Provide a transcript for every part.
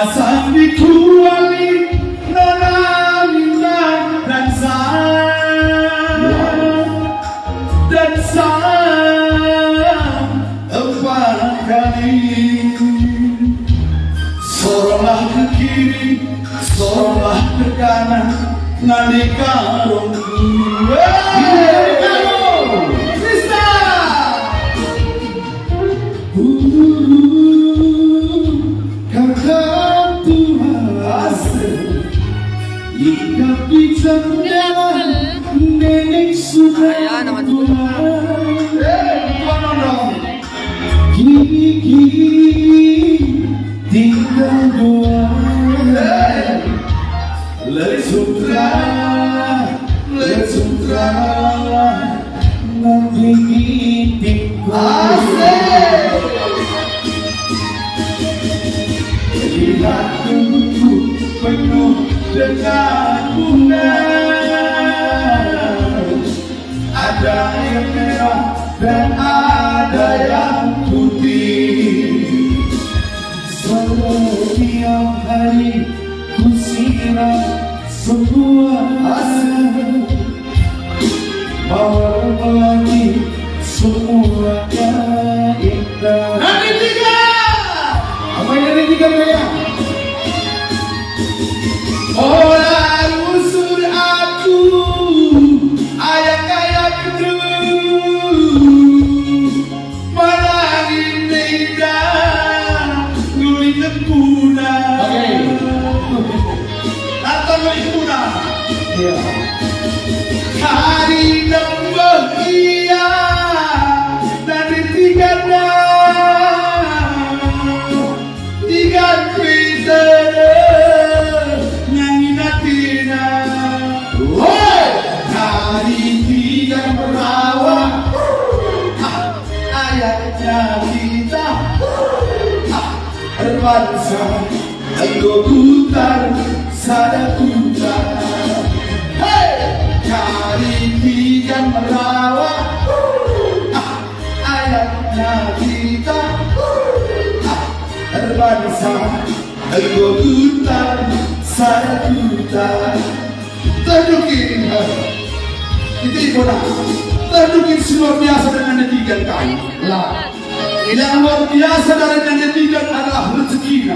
Asal dikuali nona minta dan empat kali. Soronglah ke kiri, soronglah ke kanan, nalika ronggu. Kakak Tuhan, jika bicara nenek sudah tua, kini tinggal dua. Let's sutra, nanti tinggal. Lihat tubuhku penuh dengan bunga, ada yang merah dan ada yang putih. Setiap hari ku siram semua mawar pelangi semuanya indah. Nanti tiga, apa yang nanti tiga ya? Orang usur aku, ayat-ayat itu malah indah, nulis tempuna. Atau nulis tempuna. Hari dan bahagia dari tiga pintar. Ayatnya kita berbangsa, engkau putar, sada putar. Cari tiga merawat. Ayatnya kita berbangsa, engkau putar, sada putar. Tunjukin itu ibadah. Tunjukin luar biasa dengan netizen kain. Yang luar biasa dari netizen adalah rezekinya.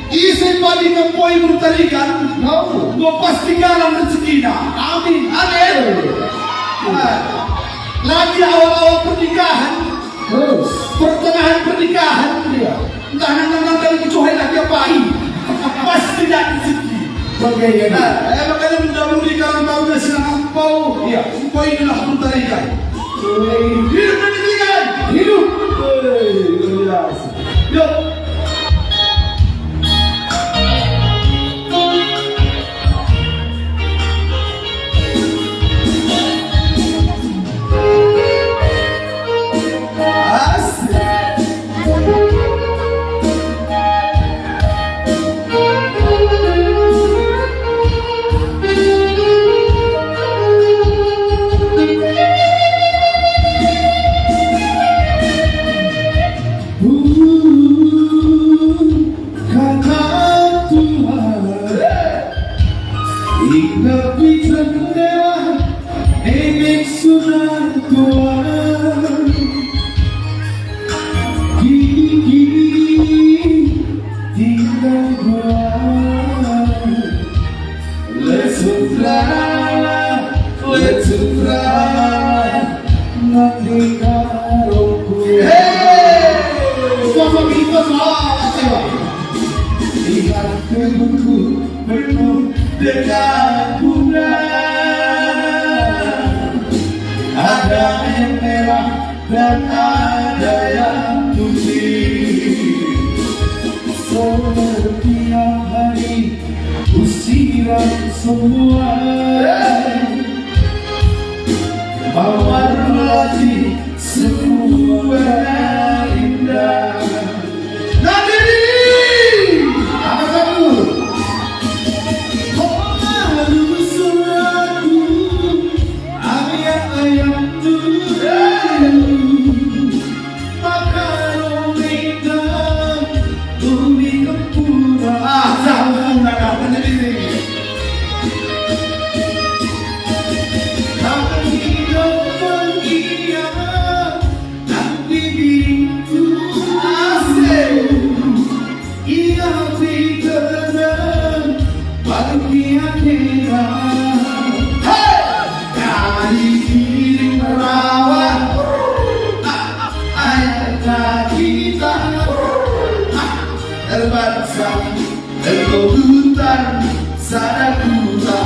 Isi paling ngempoi bertalikan, gua pasti galang rezekinya. Amin. Amin. Lagi awal-awal pernikahan, pertengahan pernikahan, entah nang dari kecuali lagi apa ini, pasti tidak rezeki. Bagaimana? Makanya mendahului kalau tahu dah silang ampau, ampau inilah mentarikan. Hidup pendidikan, hidup. Jelas. Yuk. Hingga bisa dewa, nenek sudah tua. Gini tinggal dua. Let's sutra, nanti karungku. Sosok itu semua. Lihat tubuhku penuh dengan bunga, ada yang merah dan ada yang putih. Setiap hari ku siram semua mawar melati semua indah. Maka Peter bagi akhirnya dari diri merawat ayatnya kita terbangsa tergodutan sadakuta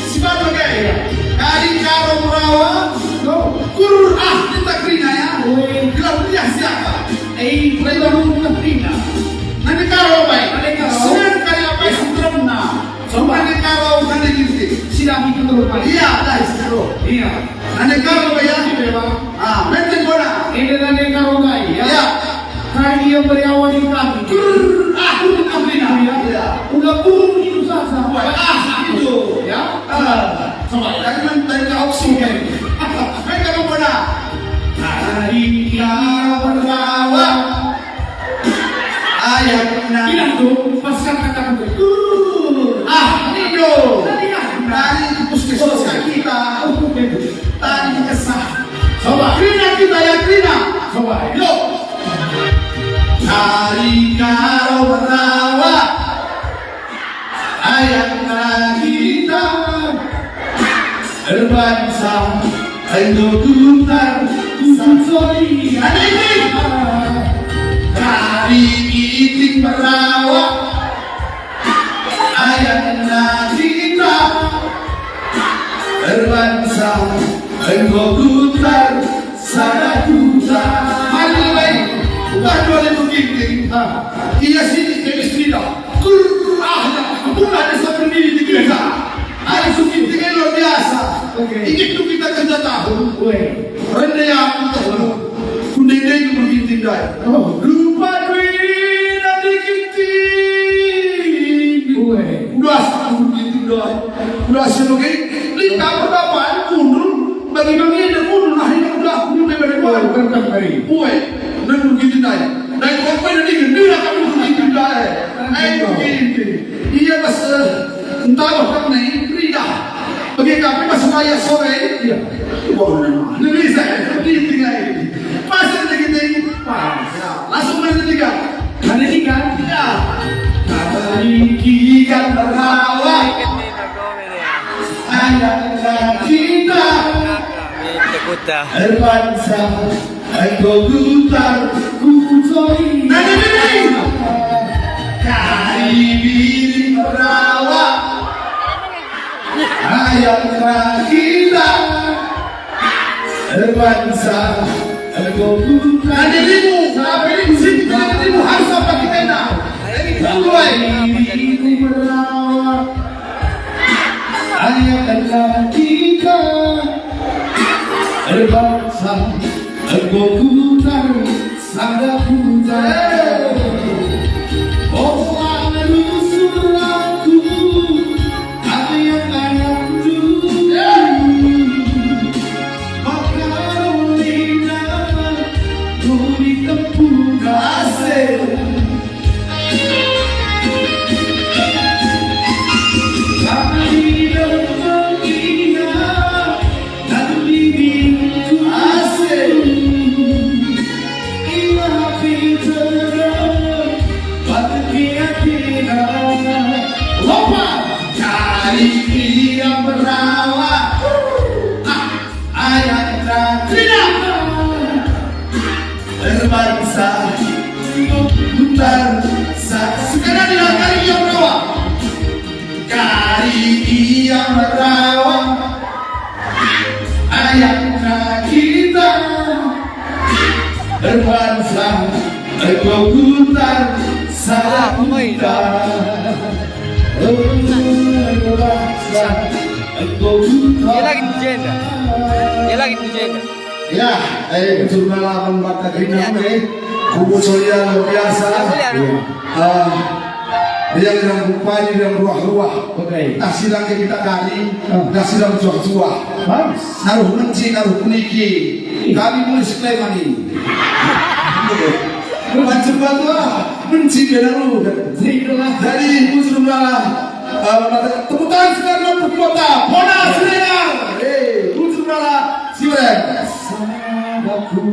sifat bagai dari karo merawat kurur kita krina ya gelap dia siapa mereka rumah krina nanti karo baik sinar kali apa sutremna coba nanti karo nanti gitu sidang itu terus iya dah istirahat iya nanti karo baik ya menten bona ini nanti karo baik ya hari yang beriawal di kami krina ya udah kurung itu saja itu ya coba jangan dari kau sungguh mereka bona hari yang beriawal ayatnya itu pas kata-kata itu dari puskesmas kita tadi kesah coba krina kita ya krina coba yuk hari karo merawat ayatnya kita berbangsa Indonesia Kunsoi ada ini dari itik merawat ayatnya kita berbangsa Indonesia Sadakuta mari baik bukan boleh begitu iya sini chemistry dah bukan ada seperti ini kita ada suki tiga luar biasa itu kita kerja tahu rendah yang tahu kundenya itu begitu dah lupa duit nanti kita udah sekarang begitu dah udah sebagai kita berdapat kundur bagi-bagi ada kundur nah ini udah kundur daripada berkat hari dan begitu dah dan kau nanti dia akan begitu dah begitu iya pas entah apa nih Frida bagi kami pas saya sore iya lebih saya lebih tinggal ini pas lagi tinggi langsung nanti tiga ya hari kita berawal ayatnya kita berbangsa Indonesia Kunsoi kari diri merawat ayatnya kita berbangsa Indonesia ada limu tapi di sini ada limu harus apa kita nak diri merawat ayatnya kita berbangsa Indonesia Sadakuta berbangsa Butar sekarang dengan kari yang merawat kari yang merawat ayatnya kita berbangsa Butar Sadakuta berbangsa Butar Dia lagi legenda. ya, jurnal membaca Grina kubu soya luar biasa. Dia yang rupanya yang ruah-ruah. Nasi lagi kita kali, nasi lagi cuak-cuak. Naruh menci, naruh puniki. Kami mulai seklai mani. Macam apa? Menci benaru. Jadi musuh malah. Tepuk tangan sekarang untuk kota. Pona Selayar. Musuh malah. Siapa? Sadakuta.